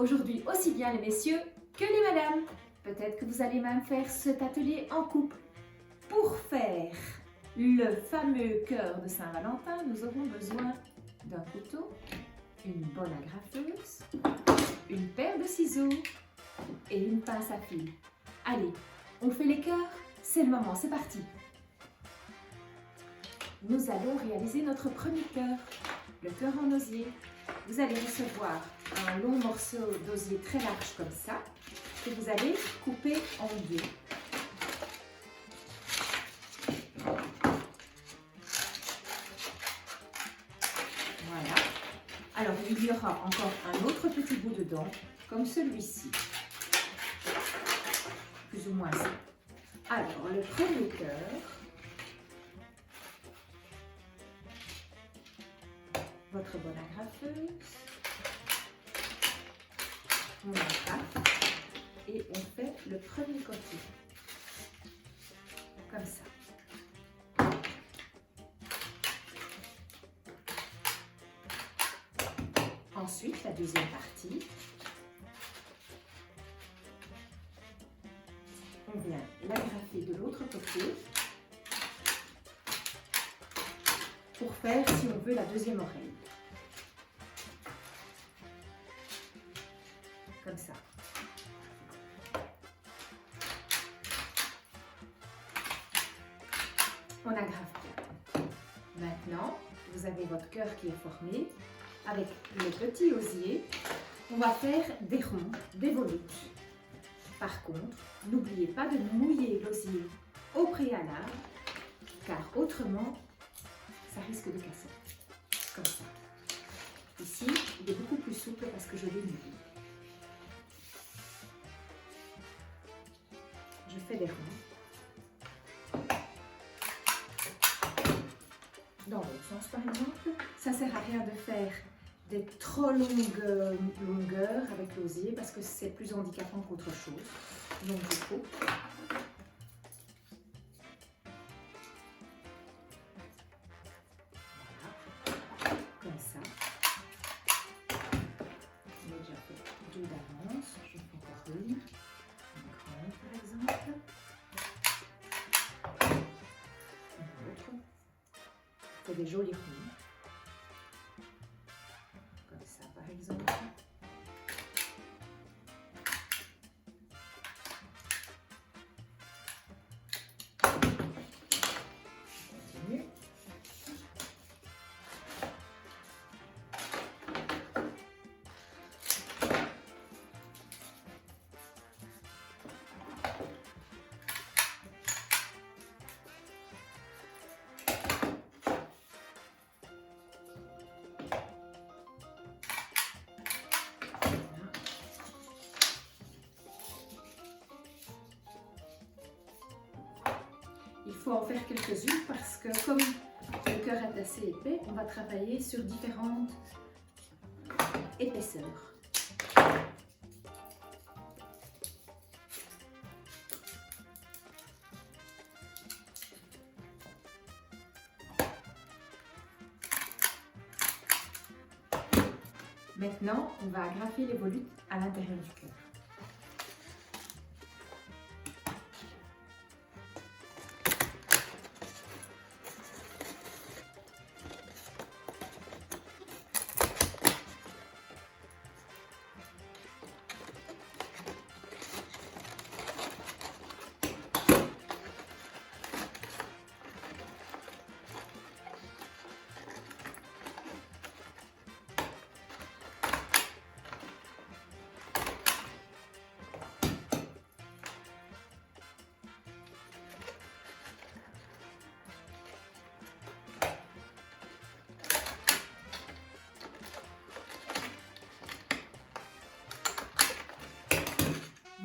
aujourd'hui aussi bien les messieurs que les madames. Peut-être que vous allez même faire cet atelier en couple. Pour faire le fameux cœur de Saint-Valentin, nous aurons besoin d'un couteau, une bonne agrafeuse, une paire de ciseaux et une pince à fil. Allez, on fait les cœurs? C'est le moment, c'est parti! Nous allons réaliser notre premier cœur, le cœur en osier. Vous allez recevoir un long morceau d'osier très large comme ça, que vous allez couper en deux. Voilà. Alors, il y aura encore un autre petit bout dedans, comme celui-ci. Plus ou moins ça. Alors, le premier cœur. Votre bonne agrafeuse. On agrafe et on fait le premier côté. Comme ça. Ensuite, la deuxième partie. On vient l'agrafer de l'autre côté pour faire, si on veut, la deuxième oreille. Comme ça. On agrafe bien. Maintenant, vous avez votre cœur qui est formé. Avec le petit osier, on va faire des ronds, des volutes. Par contre, n'oubliez pas de mouiller l'osier au préalable, car autrement, ça risque de casser. Comme ça. Ici, il est beaucoup plus souple parce que je l'ai mouillé. Je fais des ronds. Dans l'autre sens, par exemple, ça ne sert à rien de faire des trop longues longueurs avec l'osier parce que c'est plus handicapant qu'autre chose. Donc, je coupe. Voilà. Comme ça. J'ai déjà fait deux d'avance. Je fais encore une. Une grande, par exemple. Une autre. C'est des jolis ronds. Comme ça, par exemple. Continue. Il faut en faire quelques-unes parce que comme le cœur est assez épais, on va travailler sur différentes épaisseurs. Maintenant, on va agrafer les volutes à l'intérieur du cœur.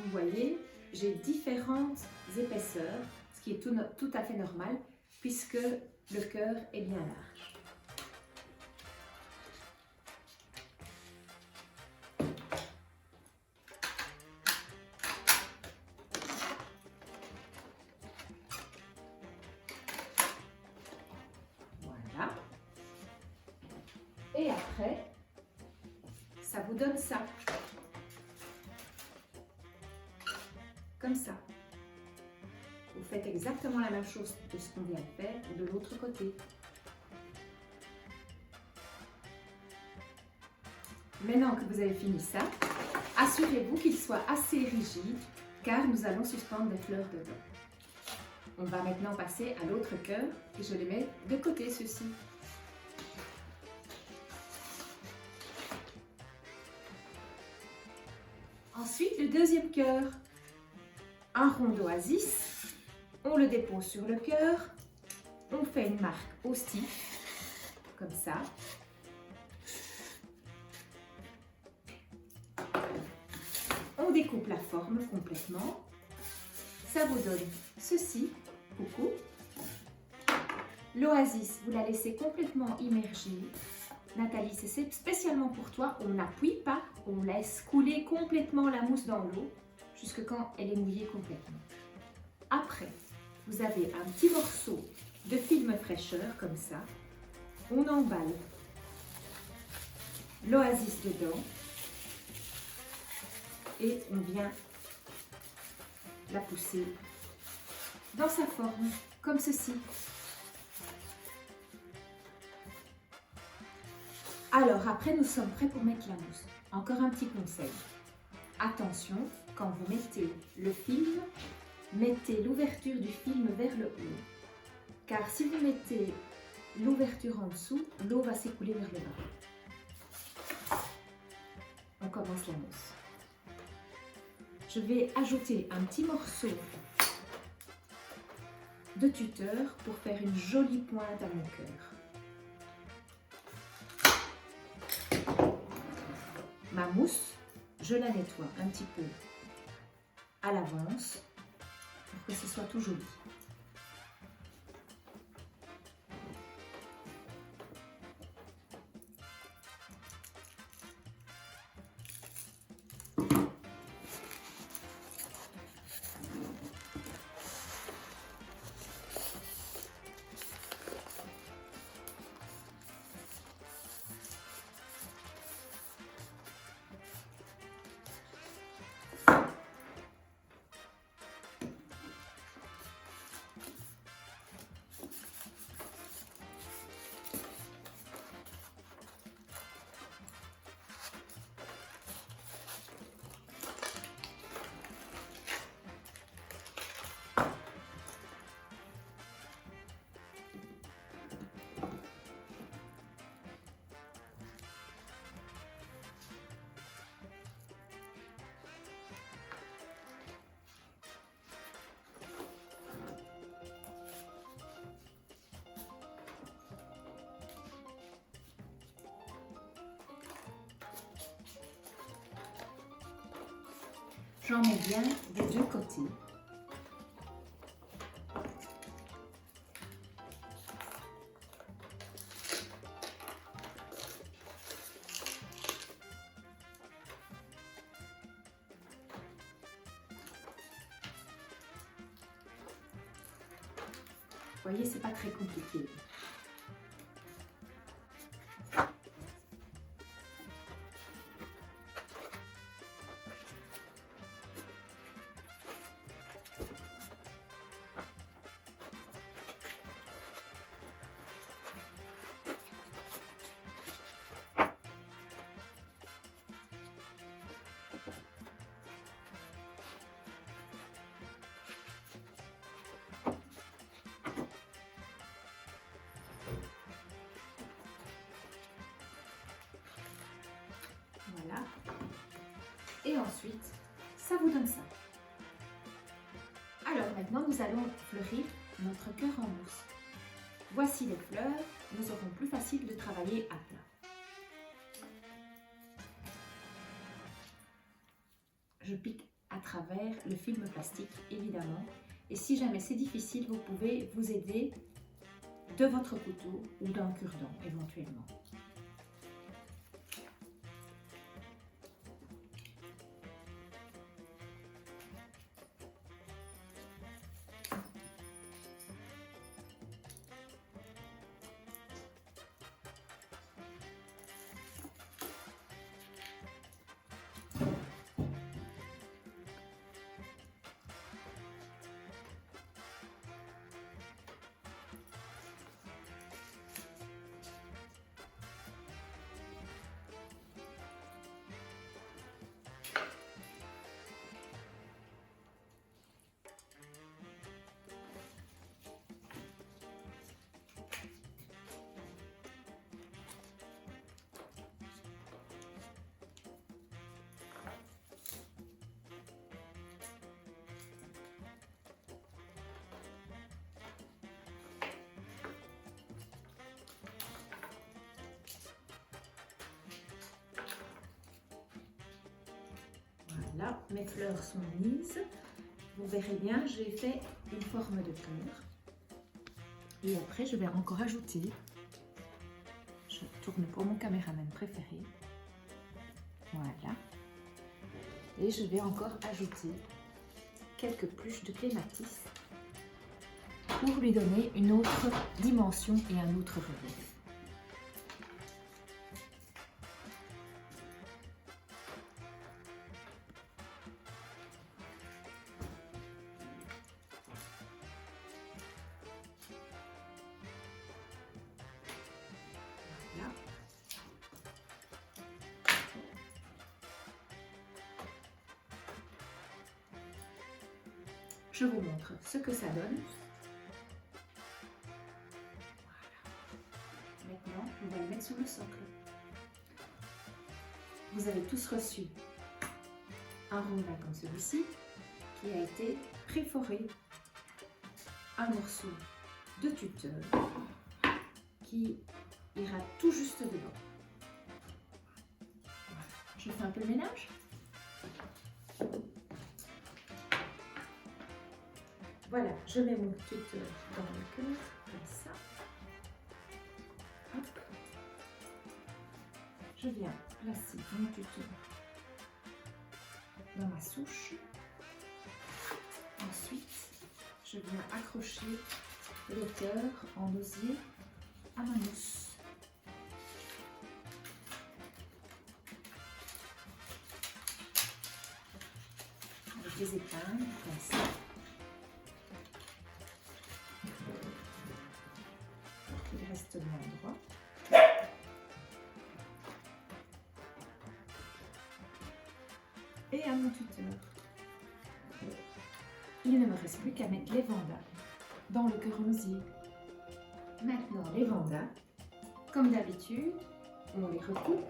Vous voyez, j'ai différentes épaisseurs, ce qui est tout à fait normal puisque le cœur est bien large. Voilà. Et après, ça vous donne ça. comme ça. Vous faites exactement la même chose de ce qu'on vient de faire de l'autre côté. Maintenant que vous avez fini ça, assurez-vous qu'il soit assez rigide car nous allons suspendre des fleurs dedans. On va maintenant passer à l'autre cœur et je les mets de côté ceux-ci. Ensuite, le deuxième cœur, un rond d'oasis, on le dépose sur le cœur, on fait une marque au stick, comme ça. On découpe la forme complètement, ça vous donne ceci, coucou. L'oasis, vous la laissez complètement immergée. Nathalie, c'est spécialement pour toi, on n'appuie pas, on laisse couler complètement la mousse dans l'eau, jusque quand elle est mouillée complètement. Après, vous avez un petit morceau de film fraîcheur, comme ça. On emballe l'oasis dedans et on vient la pousser dans sa forme, comme ceci. Alors, après, nous sommes prêts pour mettre la mousse. Encore un petit conseil. Attention, quand vous mettez le film, mettez l'ouverture du film vers le haut. Car si vous mettez l'ouverture en dessous, l'eau va s'écouler vers le bas. On commence la mousse. Je vais ajouter un petit morceau de tuteur pour faire une jolie pointe à mon cœur. Ma mousse, je la nettoie un petit peu à l'avance pour que ce soit tout joli. J'en mets bien des deux côtés. Vous voyez, c'est pas très compliqué. Voilà. Et ensuite, ça vous donne ça. Alors maintenant, nous allons fleurir notre cœur en mousse. Voici les fleurs, nous aurons plus facile de travailler à plat. Je pique à travers le film plastique, évidemment. Et si jamais c'est difficile, vous pouvez vous aider de votre couteau ou d'un cure-dent, éventuellement. Voilà, mes fleurs sont mises. Vous verrez bien, j'ai fait une forme de cœur. Et après, je vais encore ajouter, je tourne pour mon caméraman préféré. Voilà. Et je vais encore ajouter quelques pluches de clématis pour lui donner une autre dimension et un autre relief. Voilà. Je vous montre ce que ça donne. Maintenant, on va le mettre sur le socle. Vous avez tous reçu un rondin comme celui-ci qui a été préforé, un morceau de tuteur qui ira tout juste dedans. Voilà. Je fais un peu le ménage. Voilà, je mets mon tuteur dans le cœur, comme ça. Hop. Je viens placer mon tuteur dans ma souche. Ensuite, je viens accrocher le cœur en osier à ma mousse. Avec des épingles, comme ça. Il reste bien droit. Et à mon tuteur. Il ne me reste plus qu'à mettre les vandales dans le cœur en osier. Maintenant, les vandales, comme d'habitude, on les recoupe,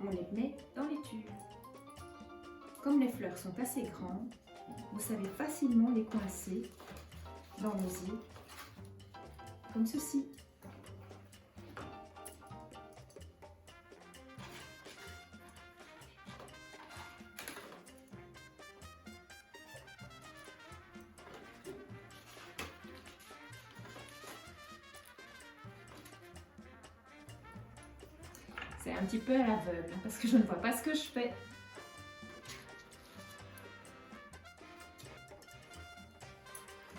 on les met dans les tubes. Comme les fleurs sont assez grandes, vous savez facilement les coincer dans l'osier, comme ceci. C'est un petit peu à l'aveugle parce que je ne vois pas ce que je fais.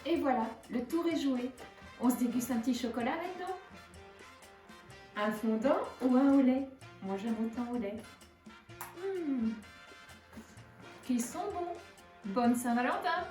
Et voilà, le tour est joué. On se déguste un petit chocolat maintenant? Un fondant ou un au lait? Moi j'aime autant au lait. Qu'ils sont bons. Bonne Saint-Valentin!